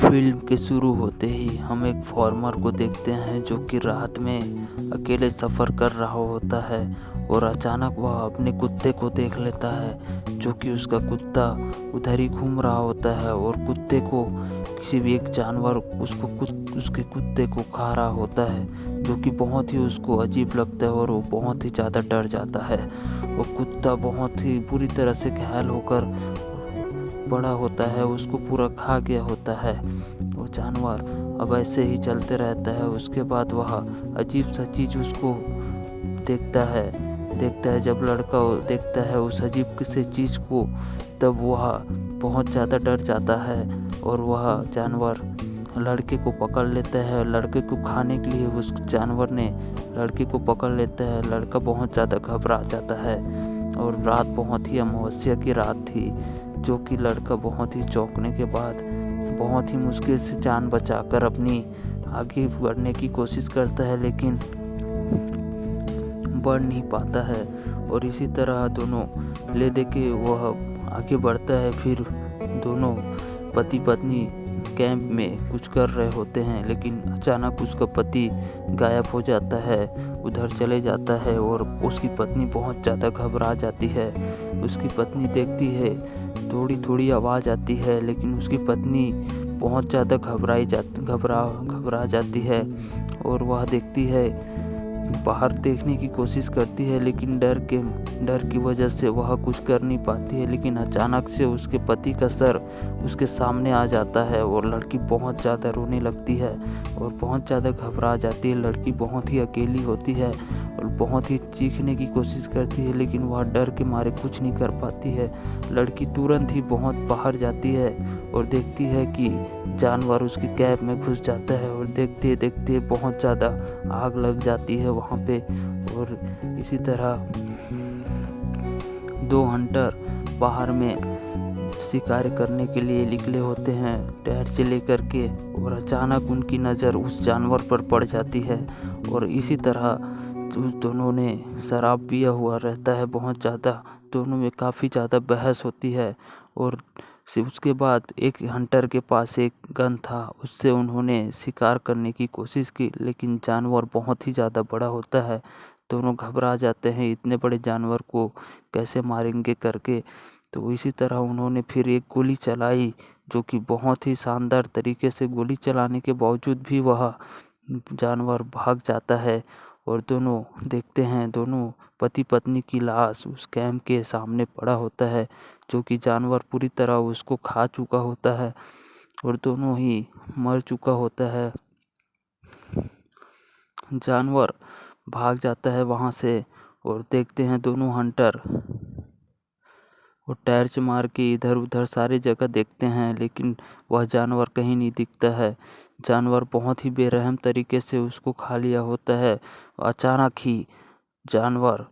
Film के शुरू होते ही हम एक फार्मर को देखते हैं जो कि रात में अकेले सफ़र कर रहा होता है और अचानक वह अपने कुत्ते को देख लेता है जो कि उसका कुत्ता उधर ही घूम रहा होता है और कुत्ते को किसी भी एक जानवर उसके कुत्ते को खा रहा होता है, जो कि बहुत ही उसको अजीब लगता है और वो बहुत ही ज़्यादा डर जाता है। वो कुत्ता बहुत ही बुरी तरह से घायल होकर बड़ा होता है, उसको पूरा खा गया होता है वो जानवर। अब ऐसे ही चलते रहता है। उसके बाद वह अजीब सा चीज़ उसको देखता है जब लड़का देखता है उस अजीब से चीज़ को, तब वह बहुत ज़्यादा डर जाता है और वह जानवर लड़के को पकड़ लेता है। लड़के को खाने के लिए उस जानवर ने लड़के को पकड़ लेता है। लड़का बहुत ज़्यादा घबरा जाता है और रात बहुत ही अमावस्या की रात थी, जो कि लड़का बहुत ही चौंकने के बाद बहुत ही मुश्किल से जान बचाकर अपनी आगे बढ़ने की कोशिश करता है, लेकिन बढ़ नहीं पाता है। और इसी तरह दोनों ले दे के वह आगे बढ़ता है। फिर दोनों पति पत्नी कैंप में कुछ कर रहे होते हैं, लेकिन अचानक उसका पति गायब हो जाता है, उधर चले जाता है और उसकी पत्नी बहुत ज़्यादा घबरा जाती है। उसकी पत्नी देखती है, थोड़ी थोड़ी आवाज़ आती है, लेकिन उसकी पत्नी बहुत ज़्यादा घबरा जाती है और वह देखती है, बाहर देखने की कोशिश करती है, लेकिन डर की वजह से वह कुछ कर नहीं पाती है। लेकिन अचानक से उसके पति का सर उसके सामने आ जाता है और लड़की बहुत ज़्यादा रोने लगती है और बहुत ज़्यादा घबरा जाती है। लड़की बहुत ही अकेली होती है और बहुत ही चीखने की कोशिश करती है, लेकिन वह डर के मारे कुछ नहीं कर पाती है। लड़की तुरंत ही बहुत बाहर जाती है और देखती है कि जानवर उसकी कैब में घुस जाता है और देखते देखते बहुत ज़्यादा आग लग जाती है वहाँ पे। और इसी तरह दो हंटर बाहर में शिकार करने के लिए निकले होते हैं टॉर्च लेकर के, और अचानक उनकी नज़र उस जानवर पर पड़ जाती है। और इसी तरह उस दोनों ने शराब पिया हुआ रहता है बहुत ज़्यादा, दोनों में काफ़ी ज़्यादा बहस होती है। और उसके बाद एक हंटर के पास एक गन था, उससे उन्होंने शिकार करने की कोशिश की, लेकिन जानवर बहुत ही ज़्यादा बड़ा होता है। दोनों घबरा जाते हैं, इतने बड़े जानवर को कैसे मारेंगे करके। तो इसी तरह उन्होंने फिर एक गोली चलाई, जो कि बहुत ही शानदार तरीके से गोली चलाने के बावजूद भी वह जानवर भाग जाता है। और दोनों देखते हैं, दोनों पति पत्नी की लाश उस कैंप के सामने पड़ा होता है, जो कि जानवर पूरी तरह उसको खा चुका होता है और दोनों ही मर चुका होता है। जानवर भाग जाता है वहाँ से और देखते हैं दोनों हंटर वो टॉर्च मार के इधर उधर सारी जगह देखते हैं, लेकिन वह जानवर कहीं नहीं दिखता है। जानवर बहुत ही बेरहम तरीके से उसको खा लिया होता है। अचानक ही जानवर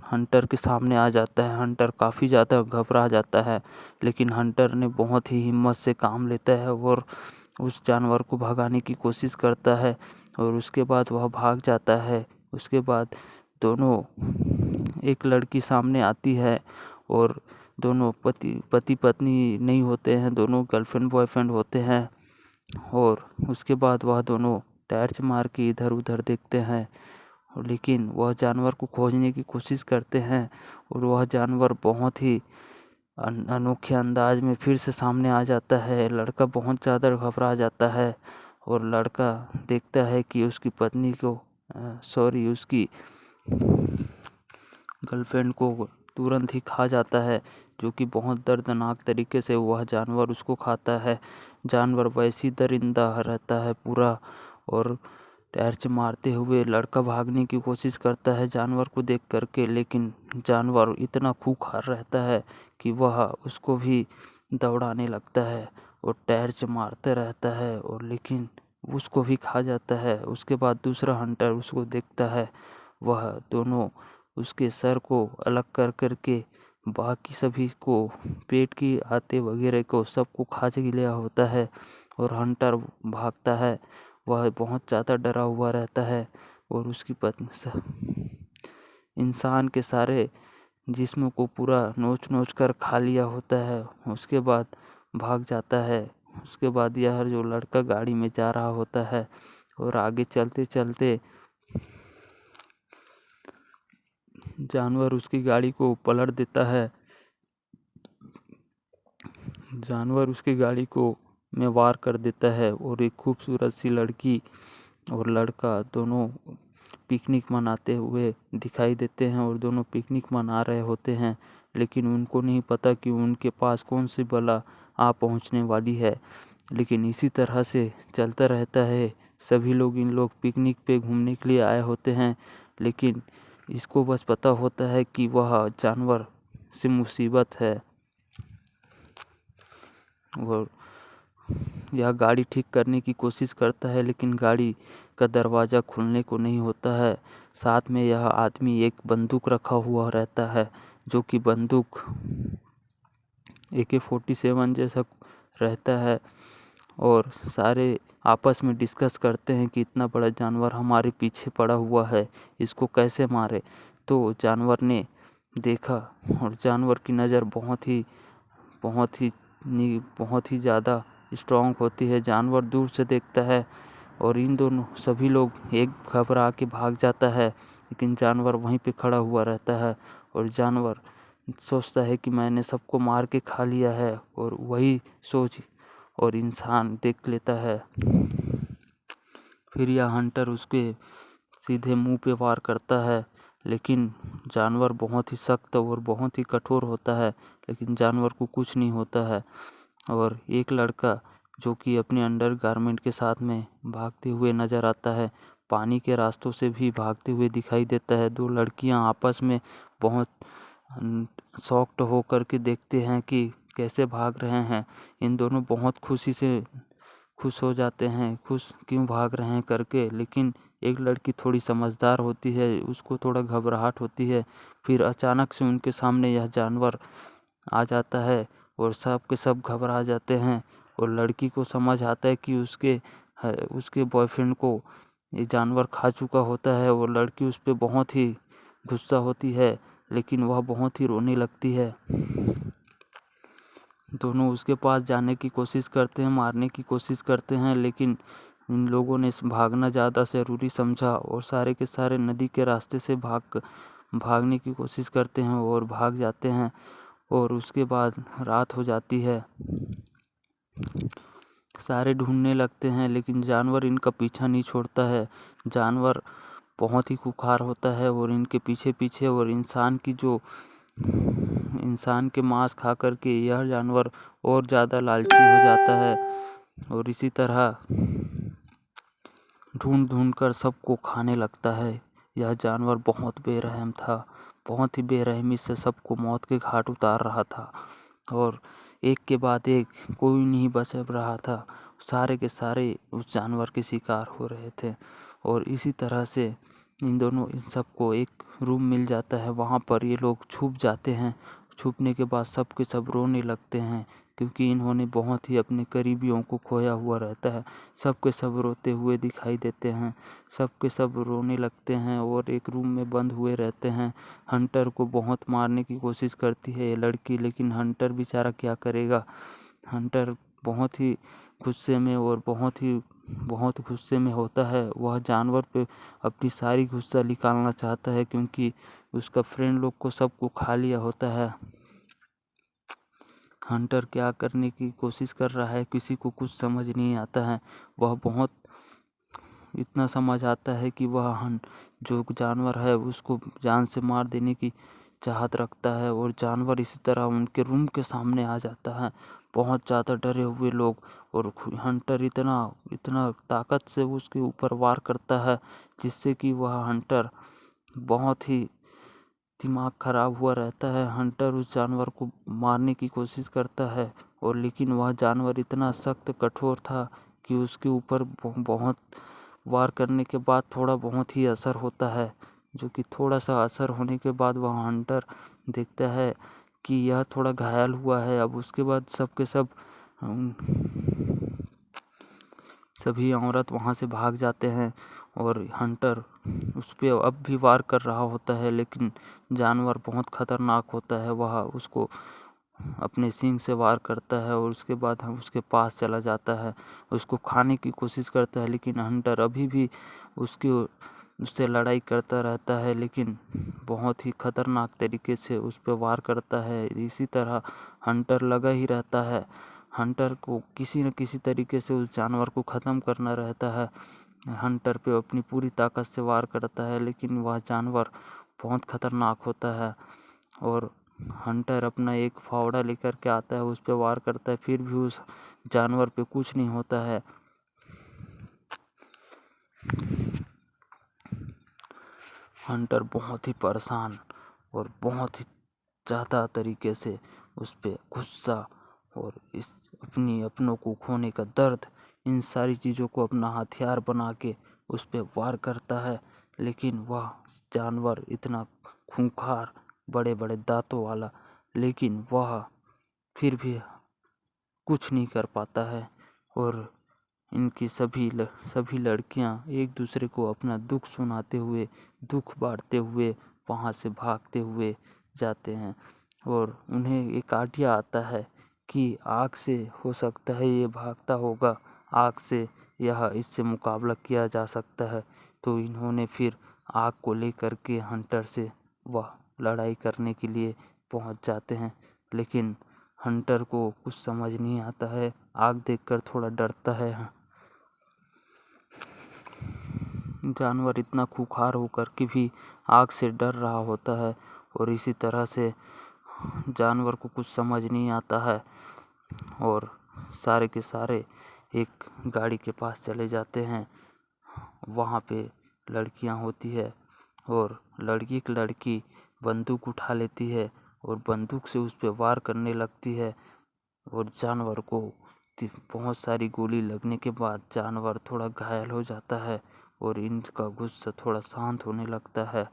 हंटर के सामने आ जाता है। हंटर काफ़ी ज़्यादा घबरा जाता है, लेकिन हंटर ने बहुत ही हिम्मत से काम लेता है और उस जानवर को भगाने की कोशिश करता है और उसके बाद वह भाग जाता है। उसके बाद दोनों एक लड़की सामने आती है और दोनों पति पत्नी नहीं होते हैं, दोनों गर्लफ्रेंड बॉयफ्रेंड होते हैं। और उसके बाद वह दोनों टॉर्च मार के इधर उधर देखते हैं, लेकिन वह जानवर को खोजने की कोशिश करते हैं और वह जानवर बहुत ही अनोखे अंदाज में फिर से सामने आ जाता है। लड़का बहुत ज़्यादा घबरा जाता है और लड़का देखता है कि उसकी पत्नी को उसकी गर्लफ्रेंड को तुरंत ही खा जाता है, जो कि बहुत दर्दनाक तरीके से वह जानवर उसको खाता है। जानवर वैसी दरिंदा रहता है पूरा और टॉर्च मारते हुए लड़का भागने की कोशिश करता है जानवर को देख करके, लेकिन जानवर इतना खूंखार रहता है कि वह उसको भी दौड़ाने लगता है और टॉर्च मारते रहता है, और लेकिन उसको भी खा जाता है। उसके बाद दूसरा हंटर उसको देखता है, वह दोनों उसके सर को अलग कर करके बाकी सभी को, पेट की आते वगैरह को सबको खा लिया होता है और हंटर भागता है। वह बहुत ज़्यादा डरा हुआ रहता है और उसकी पत्नी इंसान के सारे जिस्म को पूरा नोच नोच कर खा लिया होता है। उसके बाद भाग जाता है उसके बाद यह जो लड़का गाड़ी में जा रहा होता है और आगे चलते चलते जानवर उसकी गाड़ी को पलट देता है। जानवर उसकी गाड़ी को में वार कर देता है और एक खूबसूरत सी लड़की और लड़का दोनों पिकनिक मनाते हुए दिखाई देते हैं और दोनों पिकनिक मना रहे होते हैं, लेकिन उनको नहीं पता कि उनके पास कौन सी बला आ पहुंचने वाली है। लेकिन इसी तरह से चलता रहता है। सभी लोग इन लोग पिकनिक पे घूमने के लिए आए होते हैं, लेकिन इसको बस पता होता है कि वह जानवर से मुसीबत है और यह गाड़ी ठीक करने की कोशिश करता है, लेकिन गाड़ी का दरवाज़ा खुलने को नहीं होता है। साथ में यह आदमी एक बंदूक रखा हुआ रहता है, जो कि बंदूक AK-47 जैसा रहता है और सारे आपस में डिस्कस करते हैं कि इतना बड़ा जानवर हमारे पीछे पड़ा हुआ है, इसको कैसे मारे। तो जानवर ने देखा और जानवर की नज़र बहुत ही ज़्यादा स्ट्रॉन्ग होती है। जानवर दूर से देखता है और इन दोनों सभी लोग एक घबरा के भाग जाता है, लेकिन जानवर वहीं पे खड़ा हुआ रहता है और जानवर सोचता है कि मैंने सबको मार के खा लिया है, और वही सोच और इंसान देख लेता है। फिर यह हंटर उसके सीधे मुंह पे वार करता है, लेकिन जानवर बहुत ही सख्त और बहुत ही कठोर होता है, लेकिन जानवर को कुछ नहीं होता है। और एक लड़का जो कि अपने अंडरगारमेंट के साथ में भागते हुए नज़र आता है, पानी के रास्तों से भी भागते हुए दिखाई देता है। दो लड़कियां आपस में बहुत शॉक्ड होकर के देखते हैं कि कैसे भाग रहे हैं। इन दोनों बहुत खुश हो जाते हैं, खुश क्यों भाग रहे हैं करके। लेकिन एक लड़की थोड़ी समझदार होती है, उसको थोड़ा घबराहट होती है। फिर अचानक से उनके सामने यह जानवर आ जाता है और सब के सब घबरा जाते हैं और लड़की को समझ आता है कि उसके बॉयफ्रेंड को ये जानवर खा चुका होता है और लड़की उस पर बहुत ही गुस्सा होती है, लेकिन वह बहुत ही रोने लगती है। दोनों उसके पास जाने की कोशिश करते हैं, मारने की कोशिश करते हैं, लेकिन इन लोगों ने भागना ज़्यादा ज़रूरी समझा और सारे के सारे नदी के रास्ते से भागने की कोशिश करते हैं और भाग जाते हैं। और उसके बाद रात हो जाती है। सारे ढूंढने लगते हैं, लेकिन जानवर इनका पीछा नहीं छोड़ता है। जानवर बहुत ही खूंखार होता है और इनके पीछे पीछे और इंसान के मांस खा करके यह जानवर और ज़्यादा लालची हो जाता है और इसी तरह ढूंढ ढूंढ कर सबको खाने लगता है। यह जानवर बहुत बेरहम था, बहुत ही बेरहमी से सबको मौत के घाट उतार रहा था और एक के बाद एक कोई नहीं बच रहा था। सारे के सारे उस जानवर के शिकार हो रहे थे और इसी तरह से इन सबको एक रूम मिल जाता है। वहाँ पर ये लोग छुप जाते हैं। छुपने के बाद सब के सब रोने लगते हैं, क्योंकि इन्होंने बहुत ही अपने करीबियों को खोया हुआ रहता है। सब के सब रोते हुए दिखाई देते हैं, सब के सब रोने लगते हैं और एक रूम में बंद हुए रहते हैं। हंटर को बहुत मारने की कोशिश करती है ये लड़की, लेकिन हंटर बेचारा क्या करेगा। हंटर बहुत ही गुस्से में और बहुत गुस्से में होता है। वह जानवर पे अपनी सारी गुस्सा निकालना चाहता है, क्योंकि उसका फ्रेंड लोग को सबको खा लिया होता है। हंटर क्या करने की कोशिश कर रहा है किसी को कुछ समझ नहीं आता है। वह बहुत इतना समझ आता है कि वह जो जानवर है उसको जान से मार देने की चाहत रखता है और जानवर इसी तरह उनके रूम के सामने आ जाता है। बहुत ज़्यादा डरे हुए लोग और हंटर इतना ताकत से उसके ऊपर वार करता है, जिससे कि वह हंटर बहुत ही दिमाग खराब हुआ रहता है। हंटर उस जानवर को मारने की कोशिश करता है और लेकिन वह जानवर इतना सख्त कठोर था कि उसके ऊपर बहुत वार करने के बाद थोड़ा बहुत ही असर होता है, जो कि थोड़ा सा असर होने के बाद वह हंटर देखता है कि यह थोड़ा घायल हुआ है। अब उसके बाद सभी औरत वहाँ से भाग जाते हैं और हंटर उस पर अब भी वार कर रहा होता है, लेकिन जानवर बहुत खतरनाक होता है। वह उसको अपने सींग से वार करता है और उसके बाद हम उसके पास चला जाता है, उसको खाने की कोशिश करता है। लेकिन हंटर अभी भी उससे लड़ाई करता रहता है, लेकिन बहुत ही खतरनाक तरीके से उस पर वार करता है। इसी तरह हंटर लगा ही रहता है। हंटर को किसी न किसी तरीके से उस जानवर को ख़त्म करना रहता है। हंटर पे अपनी पूरी ताकत से वार करता है, लेकिन वह जानवर बहुत खतरनाक होता है। और हंटर अपना एक फावड़ा लेकर के आता है, उस पर वार करता है, फिर भी उस जानवर पे कुछ नहीं होता है। हंटर बहुत ही परेशान और बहुत ही ज़्यादा तरीके से उस पर गुस्सा और इस अपनों को खोने का दर्द, इन सारी चीज़ों को अपना हथियार बना के उस पर वार करता है। लेकिन वह जानवर इतना खूंखार, बड़े बड़े दांतों वाला, लेकिन वह फिर भी कुछ नहीं कर पाता है। और इनकी सभी लड़कियां एक दूसरे को अपना दुख सुनाते हुए, दुख बांटते हुए वहाँ से भागते हुए जाते हैं। और उन्हें एक आइडिया आता है कि आग से हो सकता है ये भागता होगा, आग से यह इससे मुकाबला किया जा सकता है। तो इन्होंने फिर आग को लेकर के हंटर से वह लड़ाई करने के लिए पहुंच जाते हैं। लेकिन हंटर को कुछ समझ नहीं आता है, आग देखकर थोड़ा डरता है। जानवर इतना खूंखार होकर के भी आग से डर रहा होता है। और इसी तरह से जानवर को कुछ समझ नहीं आता है और सारे के सारे एक गाड़ी के पास चले जाते हैं। वहाँ पे लड़कियाँ होती है और लड़की बंदूक उठा लेती है और बंदूक से उस पर वार करने लगती है। और जानवर को बहुत सारी गोली लगने के बाद जानवर थोड़ा घायल हो जाता है और इनका गुस्सा थोड़ा शांत होने लगता है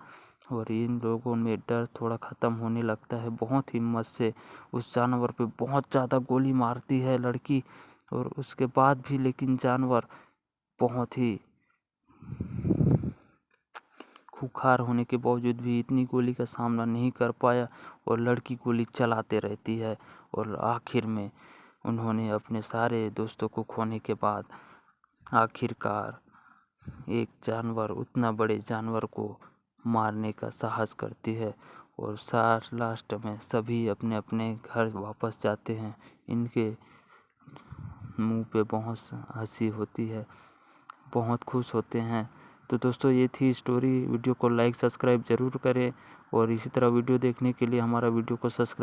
और इन लोगों में डर थोड़ा ख़त्म होने लगता है। बहुत हिम्मत से उस जानवर पे बहुत ज़्यादा गोली मारती है लड़की, और उसके बाद भी लेकिन जानवर बहुत ही खूंखार होने के बावजूद भी इतनी गोली का सामना नहीं कर पाया और लड़की गोली चलाते रहती है। और आखिर में उन्होंने अपने सारे दोस्तों को खोने के बाद आखिरकार एक जानवर, उतना बड़े जानवर को मारने का साहस करती है और लास्ट में सभी अपने अपने घर वापस जाते हैं। इनके मुंह पे बहुत हंसी होती है, बहुत खुश होते हैं। तो दोस्तों ये थी स्टोरी। वीडियो को लाइक सब्सक्राइब ज़रूर करें और इसी तरह वीडियो देखने के लिए हमारा वीडियो को सब्सक्राइब